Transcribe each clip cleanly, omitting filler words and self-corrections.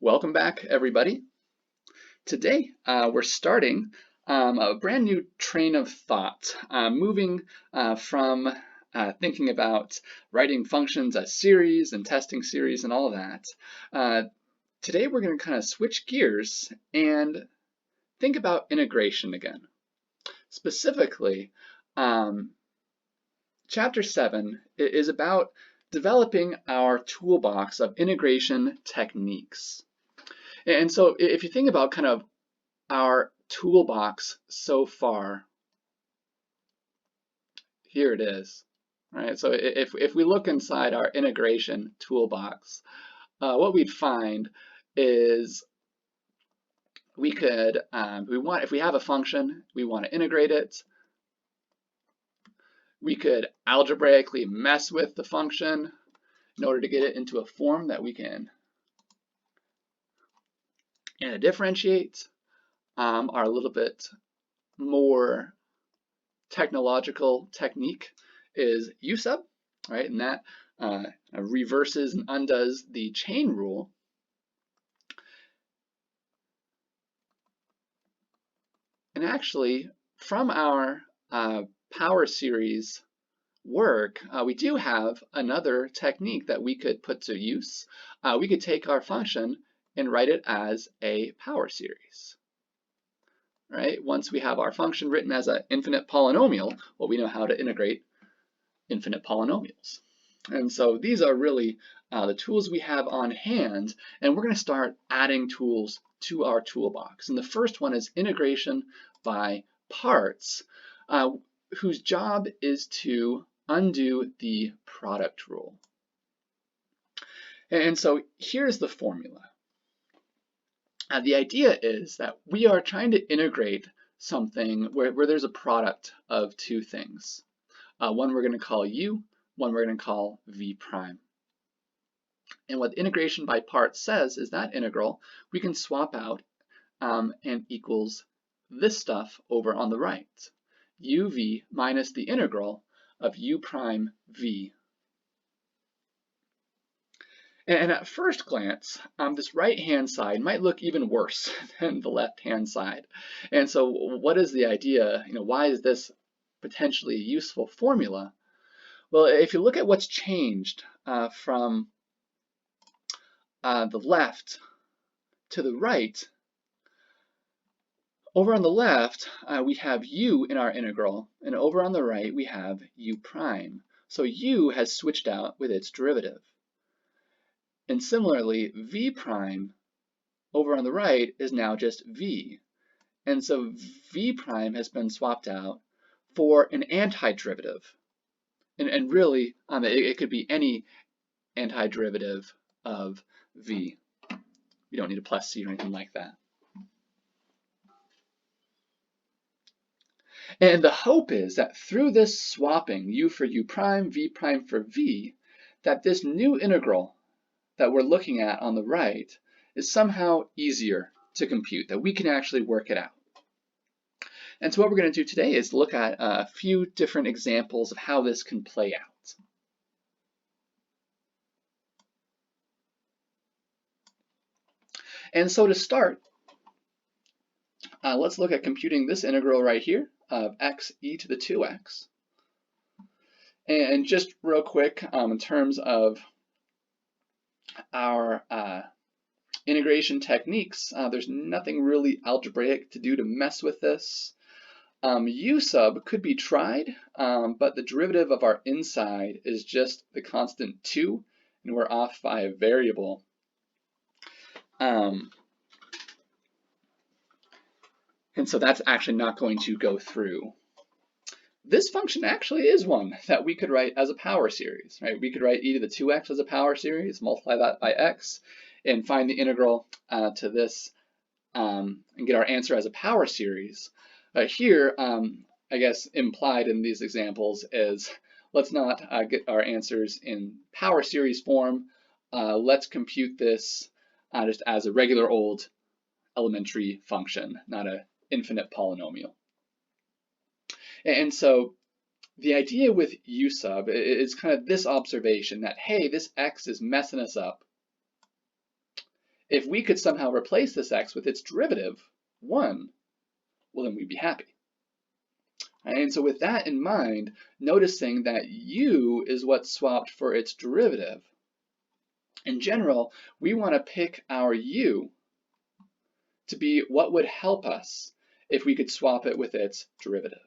Welcome back, everybody. Today, we're starting a brand new train of thought, moving from thinking about writing functions as series and testing series and all of that. Today, we're going to kind of switch gears and think about integration again. Specifically, Chapter 7 is about developing our toolbox of integration techniques. And so if you think about kind of our toolbox so far, here it is, right? So if we look inside our integration toolbox, what we'd find is we could, if we have a function, we want to integrate it. We could algebraically mess with the function in order to get it into a form that we can differentiate. Our little bit more technological technique is U-sub, right? And that reverses and undoes the chain rule. And actually, from our power series work, we do have another technique that we could put to use. We could take our function and write it as a power series. Right? Once we have our function written as an infinite polynomial, well, we know how to integrate infinite polynomials. And so these are really the tools we have on hand, and we're going to start adding tools to our toolbox. And the first one is integration by parts, whose job is to undo the product rule. And so here's the formula. The idea is that we are trying to integrate something where there's a product of two things. One we're going to call u, one we're going to call v prime. And what integration by parts says is that integral we can swap out and equals this stuff over on the right. uv minus the integral of u prime v. And at first glance, this right-hand side might look even worse than the left-hand side. And so what is the idea? Why is this potentially a useful formula? Well, if you look at what's changed from the left to the right, over on the left, we have u in our integral, and over on the right, we have u prime. So u has switched out with its derivative. And similarly, v prime over on the right is now just v. And so v prime has been swapped out for an antiderivative. And really, it could be any antiderivative of v. You don't need a plus c or anything like that. And the hope is that through this swapping, u for u prime, v prime for v, that this new integral that we're looking at on the right is somehow easier to compute, that we can actually work it out. And so what we're going to do today is look at a few different examples of how this can play out. And so to start, let's look at computing this integral right here of x e to the 2x. And just real quick, in terms of our integration techniques, there's nothing really algebraic to do to mess with this. U sub could be tried, but the derivative of our inside is just the constant 2, and we're off by a variable. And so that's actually not going to go through. This function actually is one that we could write as a power series, right? We could write e to the 2x as a power series, multiply that by x, and find the integral to this and get our answer as a power series. Here, I guess implied in these examples is let's not get our answers in power series form. Let's compute this just as a regular old elementary function, not an infinite polynomial. And so the idea with u sub is kind of this observation that, hey, this x is messing us up. If we could somehow replace this x with its derivative, 1, well, then we'd be happy. And so with that in mind, noticing that u is what's swapped for its derivative, in general, we want to pick our u to be what would help us if we could swap it with its derivative.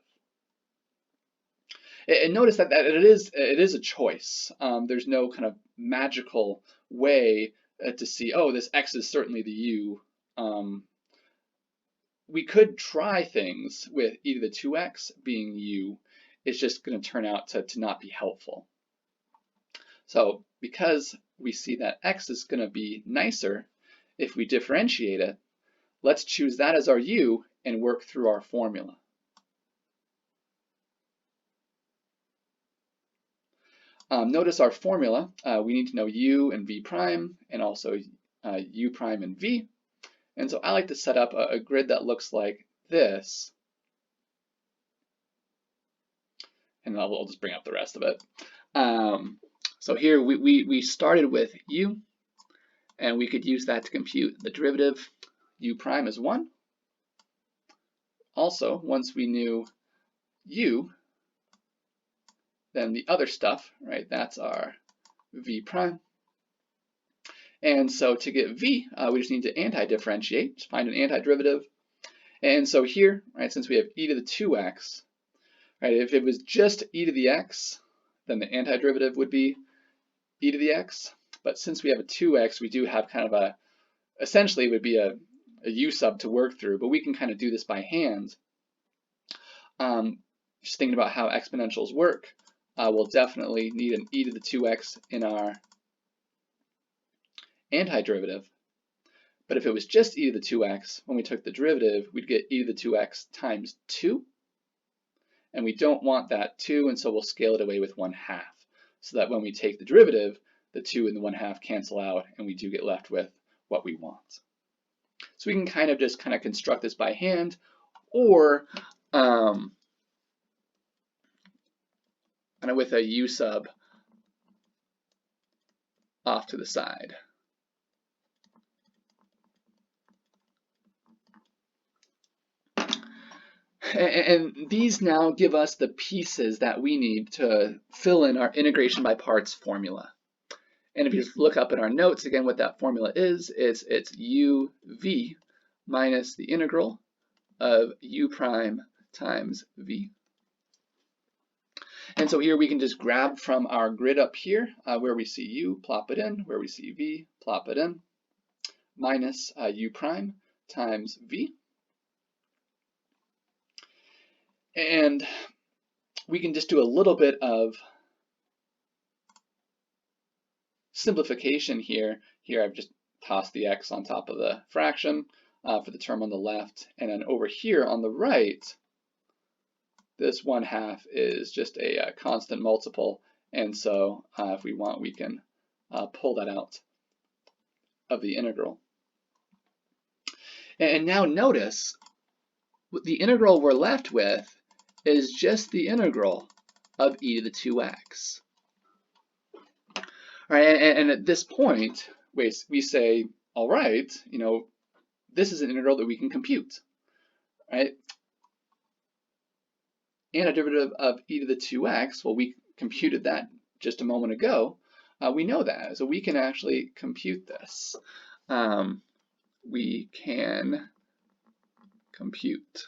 And notice that it is a choice. There's no kind of magical way to see, oh, this x is certainly the u. We could try things with e to the 2x being u. It's just going to turn out to not be helpful. So because we see that x is going to be nicer if we differentiate it, let's choose that as our u and work through our formula. Notice our formula, we need to know u and v prime, and also u prime and v. And so I like to set up a grid that looks like this. And I'll just bring up the rest of it. So here we started with u, and we could use that to compute the derivative. U prime is 1. Also, once we knew u, then the other stuff, right, that's our v prime. And so to get v, we just need to anti-differentiate, to find an antiderivative. And so here, right, since we have e to the 2x, right, if it was just e to the x, then the antiderivative would be e to the x. But since we have a 2x, we do have kind of essentially it would be a u sub to work through, but we can kind of do this by hand. Just thinking about how exponentials work, we'll definitely need an e to the 2x in our antiderivative. But if it was just e to the 2x, when we took the derivative, we'd get e to the 2x times 2. And we don't want that 2, and so we'll scale it away with 1/2. So that when we take the derivative, the 2 and the 1/2 cancel out, and we do get left with what we want. So we can kind of construct this by hand, or with a u sub off to the side. And these now give us the pieces that we need to fill in our integration by parts formula. And if you just look up in our notes again what that formula is, it's uv minus the integral of u prime times v. And so here we can just grab from our grid up here, where we see u, plop it in, where we see v, plop it in, minus u prime times v. And we can just do a little bit of simplification here. Here I've just tossed the x on top of the fraction for the term on the left. And then over here on the right, this 1/2 is just a constant multiple. And so if we want, we can pull that out of the integral. And now notice, the integral we're left with is just the integral of e to the 2x. All right, and at this point, we say, all right, this is an integral that we can compute, right? Antiderivative of e to the 2x, well, we computed that just a moment ago. We know that, so we can actually compute this. We can compute.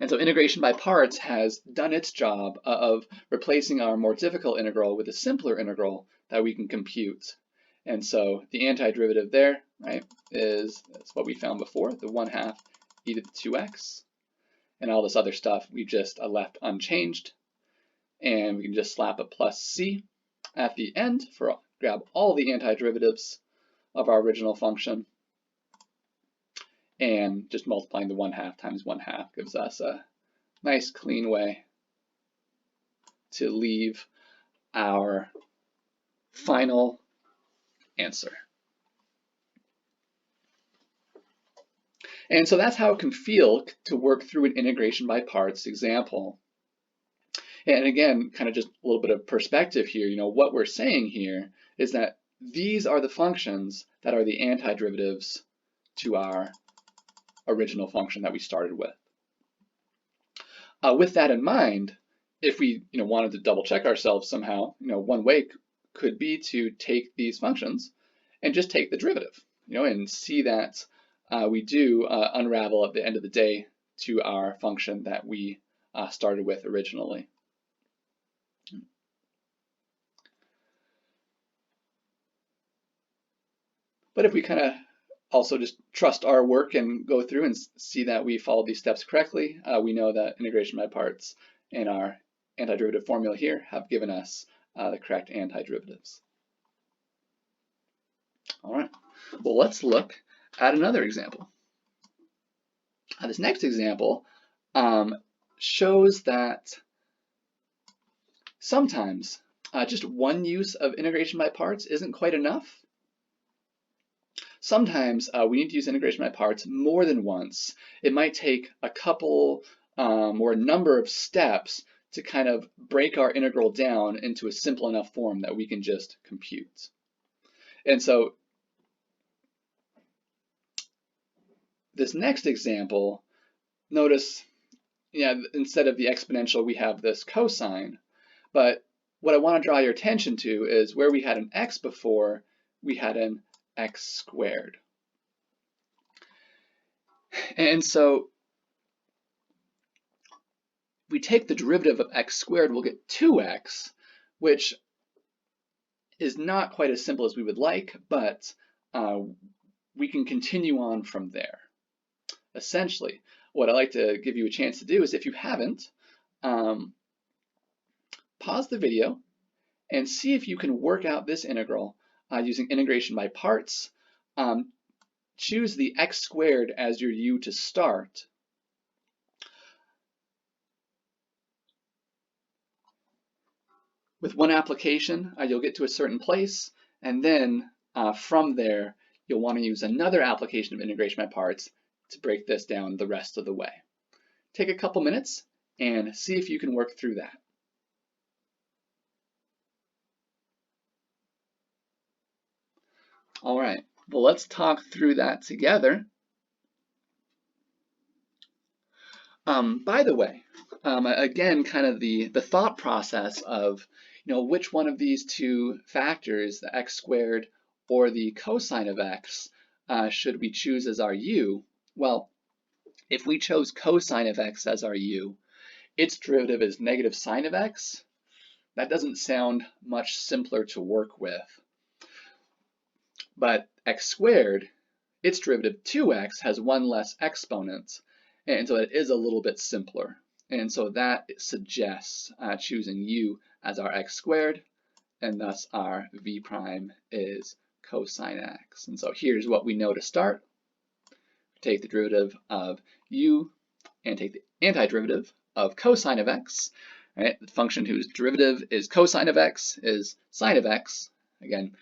And so integration by parts has done its job of replacing our more difficult integral with a simpler integral that we can compute. And so the antiderivative there, right, that's what we found before, the 1/2 e to the 2x. And all this other stuff we just left unchanged. And we can just slap a plus c at the end for grab all the antiderivatives of our original function. And just multiplying the 1/2 times 1/2 gives us a nice clean way to leave our final answer. And so that's how it can feel to work through an integration by parts example. And again, kind of just a little bit of perspective here, what we're saying here is that these are the functions that are the antiderivatives to our original function that we started with. With that in mind, if we wanted to double check ourselves somehow, one way could be to take these functions and just take the derivative, and see that we do unravel at the end of the day to our function that we started with originally. But if we kind of also just trust our work and go through and see that we followed these steps correctly, we know that integration by parts and our antiderivative formula here have given us the correct antiderivatives. All right, well, let's look at another example. This next example shows that sometimes just one use of integration by parts isn't quite enough. Sometimes we need to use integration by parts more than once. It might take a couple or a number of steps to kind of break our integral down into a simple enough form that we can just compute. And so this next example, notice, instead of the exponential, we have this cosine. But what I want to draw your attention to is where we had an x before, we had an x squared. And so we take the derivative of x squared, we'll get 2x, which is not quite as simple as we would like, but we can continue on from there. Essentially, what I like to give you a chance to do is, if you haven't, pause the video and see if you can work out this integral using integration by parts. Choose the x squared as your u to start. With one application, you'll get to a certain place, and then from there, you'll want to use another application of integration by parts to break this down the rest of the way. Take a couple minutes and see if you can work through that. All right, well, let's talk through that together. By the way, again, kind of the thought process of, which one of these two factors, the x squared or the cosine of x, should we choose as our u? Well, if we chose cosine of x as our u, its derivative is negative sine of x. That doesn't sound much simpler to work with. But x squared, its derivative 2x, has one less exponent, and so it is a little bit simpler. And so that suggests choosing u as our x squared, and thus our v prime is cosine x. And so here's what we know to start. Take the derivative of u and take the antiderivative of cosine of x. Right? The function whose derivative is cosine of x is sine of x. Again,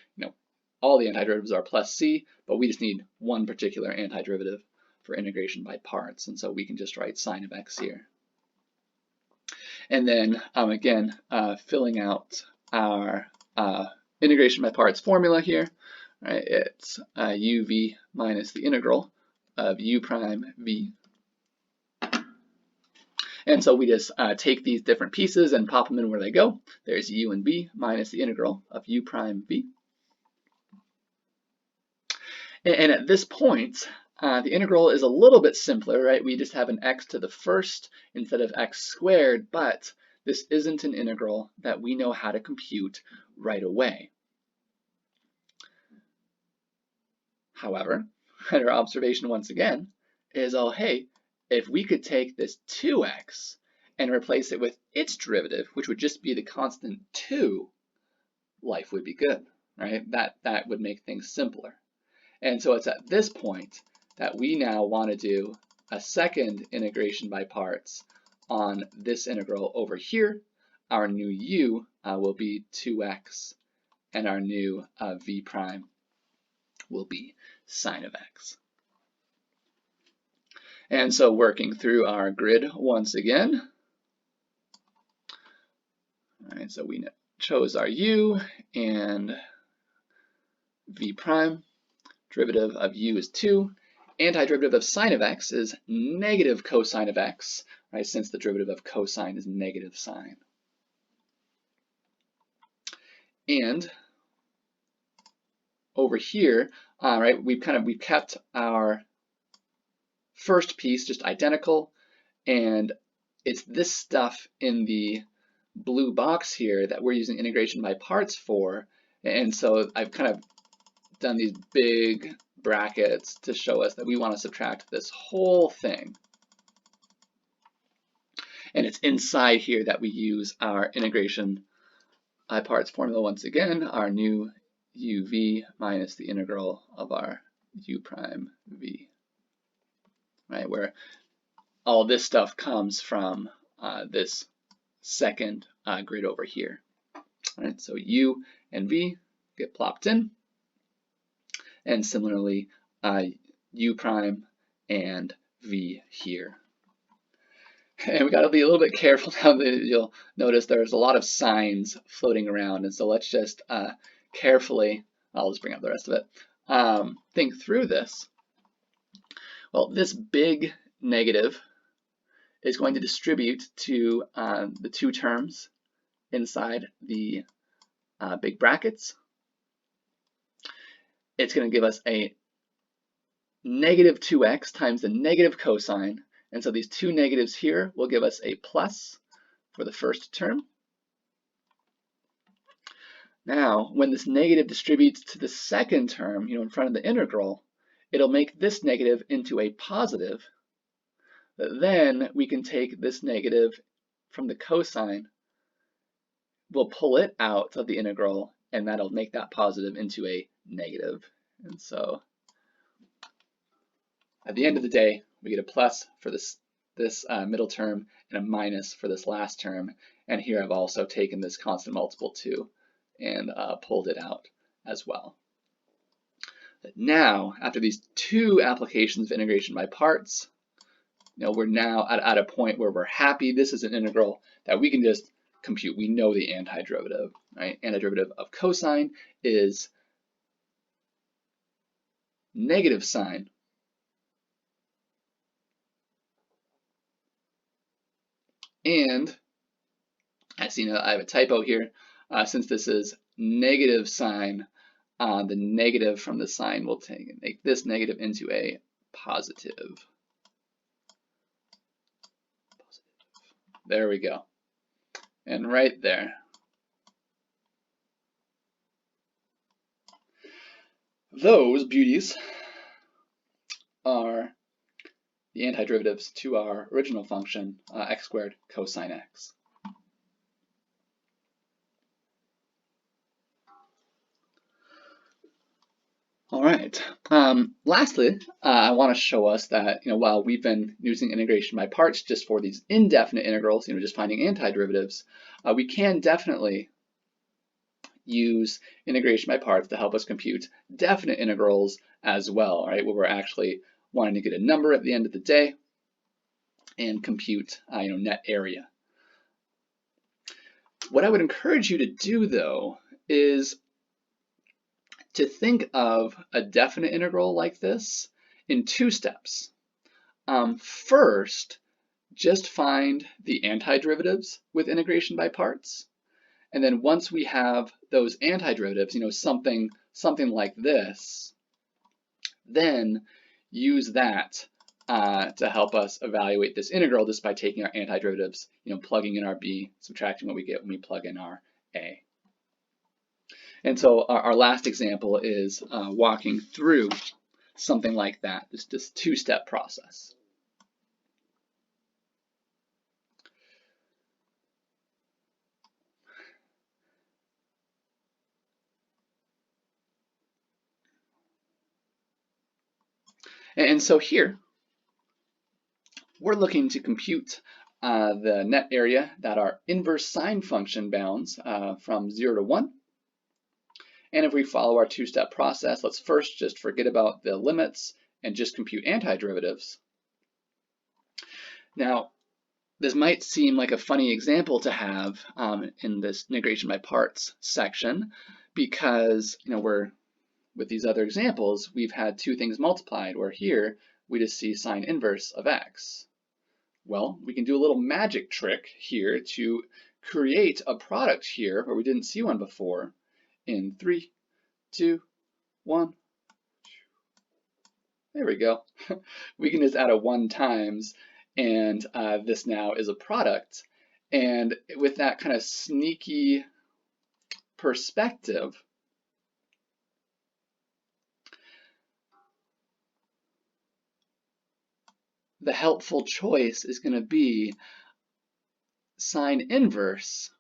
all the antiderivatives are plus c, but we just need one particular antiderivative for integration by parts, and so we can just write sine of x here. And then again, filling out our integration by parts formula here, right? It's uv minus the integral of u prime v. And so we just take these different pieces and pop them in where they go. There's u and v minus the integral of u prime v. And at this point, the integral is a little bit simpler, right? We just have an x to the first instead of x squared, but this isn't an integral that we know how to compute right away. However, our observation once again is, oh hey, if we could take this 2x and replace it with its derivative, which would just be the constant 2, life would be good, right? That would make things simpler. And so it's at this point that we now want to do a second integration by parts on this integral over here. Our new u will be 2x, and our new v prime will be sine of x. And so working through our grid once again. All right, so we chose our u, and v prime. Derivative of u is 2. Antiderivative of sine of x is negative cosine of x, right, since the derivative of cosine is negative sine. And over here, right, we've kept our first piece just identical, and it's this stuff in the blue box here that we're using integration by parts for. And so I've kind of done these big brackets to show us that we want to subtract this whole thing. And it's inside here that we use our integration by parts formula once again, our new uv minus the integral of our u prime v, right, where all this stuff comes from this second grid over here. All right, so u and v get plopped in, and similarly u prime and v here. And we got to be a little bit careful now that you'll notice there's a lot of signs floating around, and so let's just carefully, I'll just bring up the rest of it, think through this. Well, this big negative is going to distribute to the two terms inside the big brackets. It's going to give us a negative 2x times the negative cosine, and so these two negatives here will give us a plus for the first term. Now, when this negative distributes to the second term, in front of the integral, it'll make this negative into a positive. Then we can take this negative from the cosine, we'll pull it out of the integral, and that'll make that positive into a negative. And so at the end of the day, we get a plus for this middle term and a minus for this last term. And here I've also taken this constant multiple 2 and pulled it out as well. Now, after these two applications of integration by parts, we're now at a point where we're happy. This is an integral that we can just compute. We know the antiderivative, right? Antiderivative of cosine is negative sine and I see I have a typo here. Since this is negative sine, the negative from the sine will make this negative into a positive. There we go. And right there. Those beauties are the antiderivatives to our original function, x squared cosine x. All right. Lastly, I want to show us that while we've been using integration by parts just for these indefinite integrals, just finding antiderivatives, we can definitely use integration by parts to help us compute definite integrals as well, right? Where we're actually wanting to get a number at the end of the day and compute net area. What I would encourage you to do though is to think of a definite integral like this in two steps. First, just find the antiderivatives with integration by parts. And then once we have those antiderivatives, something like this, then use that to help us evaluate this integral just by taking our antiderivatives, plugging in our b, subtracting what we get when we plug in our a. And so our last example is walking through something like that, this two-step process. And so here, we're looking to compute the net area that our inverse sine function bounds from 0 to 1. And if we follow our two-step process, let's first just forget about the limits and just compute antiderivatives. Now, this might seem like a funny example to have in this integration by parts section because we're with these other examples, we've had two things multiplied, where here we just see sine inverse of x. Well, we can do a little magic trick here to create a product here where we didn't see one before in 3, 2, 1. There we go. We can just add a 1 times, and this now is a product. And with that kind of sneaky perspective, the helpful choice is going to be sine inverse.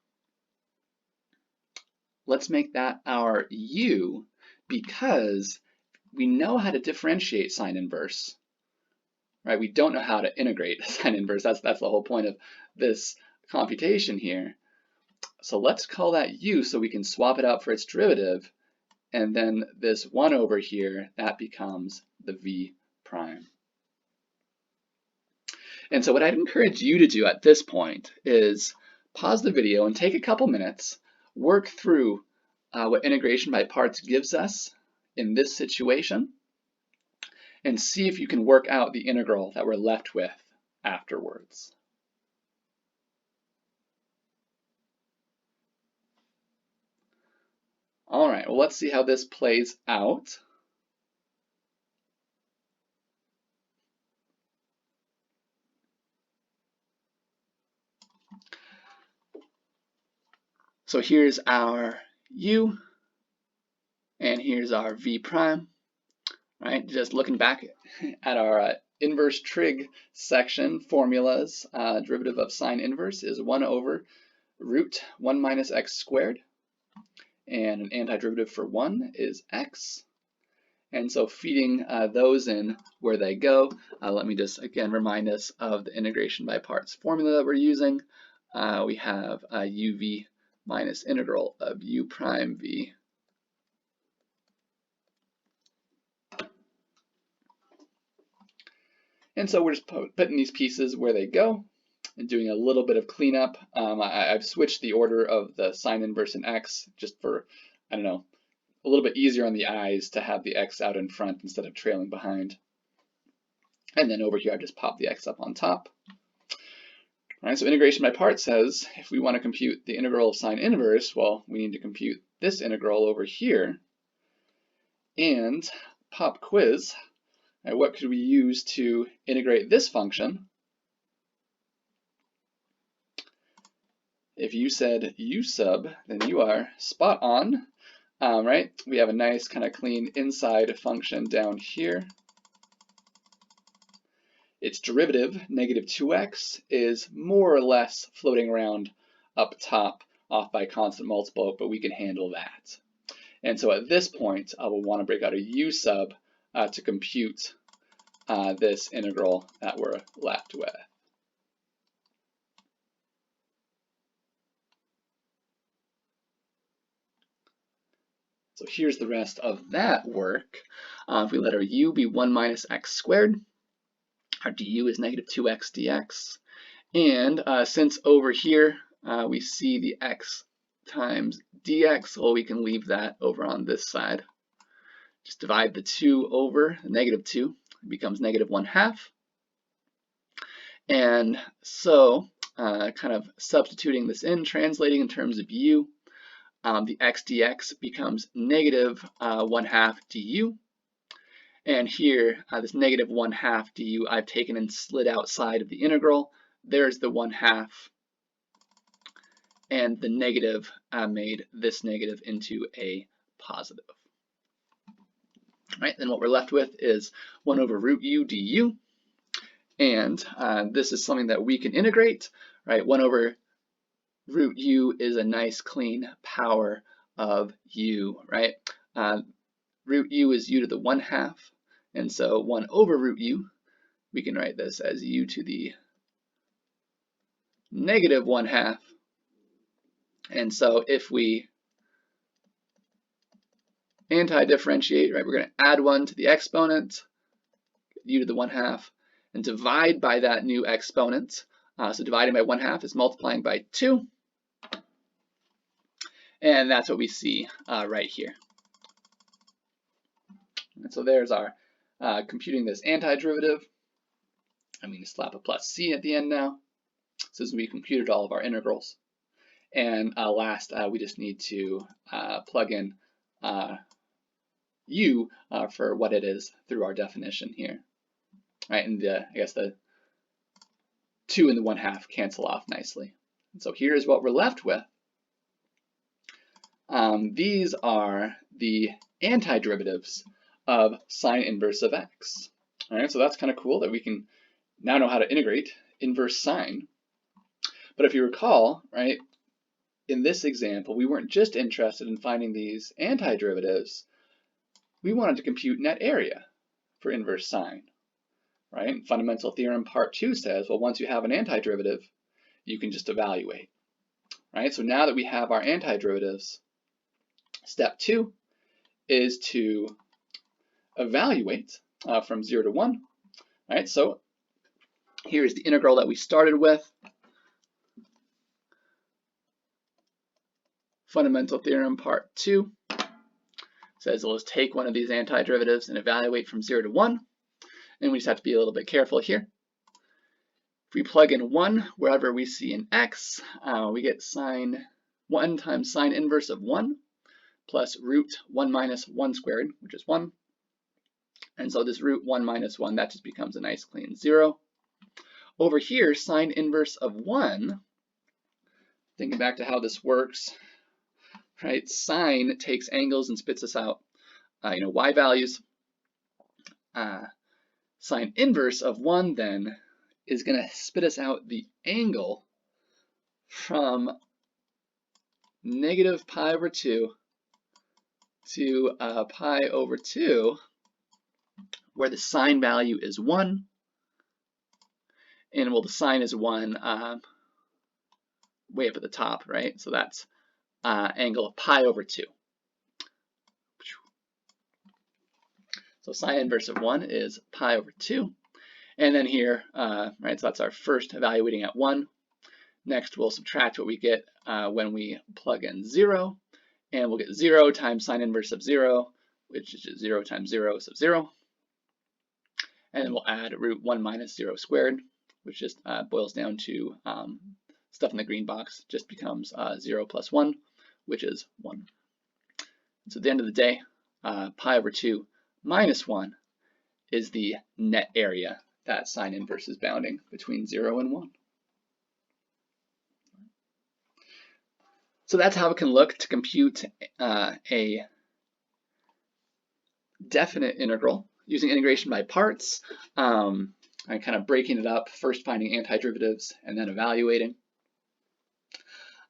Let's make that our u, because we know how to differentiate sine inverse, right? We don't know how to integrate sine inverse. That's the whole point of this computation here. So let's call that u so we can swap it out for its derivative, and then this 1 over here, that becomes the v prime. And so what I'd encourage you to do at this point is pause the video and take a couple minutes, work through what integration by parts gives us in this situation, and see if you can work out the integral that we're left with afterwards. All right, well, let's see how this plays out. So here's our u, and here's our v prime, right? Just looking back at our inverse trig section formulas, derivative of sine inverse is 1 over root 1 minus x squared, and an antiderivative for 1 is x. And so feeding those in where they go, let me just again remind us of the integration by parts formula that we're using. We have uv minus integral of u prime v. And so we're just putting these pieces where they go and doing a little bit of cleanup. I've switched the order of the sine inverse in x just for, I don't know, a little bit easier on the eyes to have the x out in front instead of trailing behind. And then over here, I just pop the x up on top. All right, so integration by parts says if we want to compute the integral of sine inverse, well, we need to compute this integral over here. And pop quiz, right, what could we use to integrate this function? If you said u sub, then you are spot on, right? We have a nice kind of clean inside function down here. Its derivative, negative 2x, is more or less floating around up top off by constant multiple, but we can handle that. And so at this point, I will want to break out a u sub to compute this integral that we're left with. So here's the rest of that work. If we let our u be 1 minus x squared, our du is negative 2x dx. And since over here we see the x times dx, well, we can leave that over on this side. Just divide the 2 over the negative 2, it becomes negative 1/2. And so kind of substituting this in, translating in terms of u, the x dx becomes negative 1/2 du. And here, this negative 1/2 du, I've taken and slid outside of the integral. There's the 1/2. And the negative made this negative into a positive. Right, then what we're left with is 1 over root u du. And this is something that we can integrate, right? 1 over root u is a nice clean power of u, right? Root u is u to the 1/2. And so 1 over root u, we can write this as u to the negative 1/2. And so if we anti-differentiate, right, we're going to add 1 to the exponent, u to the 1/2, and divide by that new exponent. So dividing by 1/2 is multiplying by 2. And that's what we see right here. And so there's our computing this antiderivative. I'm going to slap a plus c at the end now. So this we computed all of our integrals. And last, we just need to plug in u for what it is through our definition here. Right, and I guess the 2 and the 1/2 cancel off nicely. And so here's what we're left with. These are the antiderivatives of sine inverse of x. All right, so that's kind of cool that we can now know how to integrate inverse sine. But if you recall, right, in this example, we weren't just interested in finding these antiderivatives. We wanted to compute net area for inverse sine, right? And fundamental theorem part 2 says, well, once you have an antiderivative, you can just evaluate, right? So now that we have our antiderivatives, step 2 is to evaluate from 0 to 1, right? So here's the integral that we started with. Fundamental theorem part 2 says let's take one of these antiderivatives and evaluate from 0 to 1. And we just have to be a little bit careful here. If we plug in 1 wherever we see an x, we get 1 times sine inverse of 1 plus root 1 minus 1 squared, which is 1. And so this root 1 minus 1, that just becomes a nice clean 0. Over here, sine inverse of 1, thinking back to how this works, right? Sine takes angles and spits us out, y values. Sine inverse of 1 then is going to spit us out the angle from negative pi over 2 to pi over 2, where the sine value is 1. And well, the sine is 1 way up at the top, right? So that's angle of pi over 2. So sine inverse of 1 is pi over 2. And then here, right, so that's our first evaluating at 1. Next, we'll subtract what we get when we plug in 0. And we'll get 0 times sine inverse of 0, which is just 0 times 0, so 0. And then we'll add root 1 minus 0 squared, which just boils down to stuff in the green box, just becomes 0 plus 1, which is 1. So at the end of the day, pi over 2 minus 1 is the net area that sine inverse is bounding between 0 and 1. So that's how it can look to compute a definite integral using integration by parts, and kind of breaking it up, first finding antiderivatives and then evaluating.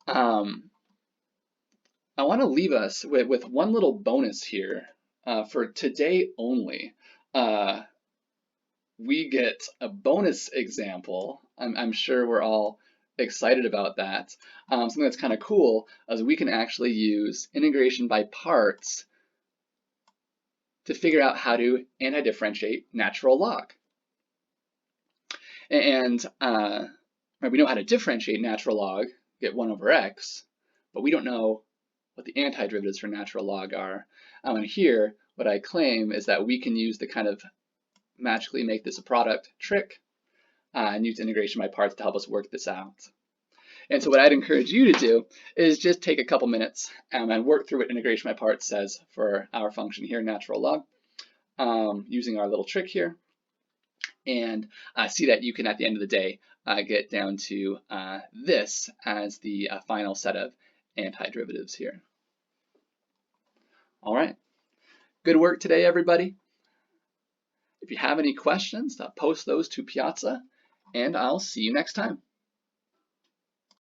I want to leave us with one little bonus here for today only. We get a bonus example. I'm sure we're all excited about that. Something that's kind of cool is we can actually use integration by parts to figure out how to antidifferentiate natural log. And we know how to differentiate natural log, get 1 over x, but we don't know what the antiderivatives for natural log are. And here, what I claim is that we can use the kind of magically make this a product trick and use integration by parts to help us work this out. And so what I'd encourage you to do is just take a couple minutes and work through what integration by parts says for our function here, natural log, using our little trick here, and see that you can, at the end of the day, get down to this as the final set of antiderivatives here. All right, good work today, everybody. If you have any questions, post those to Piazza, and I'll see you next time.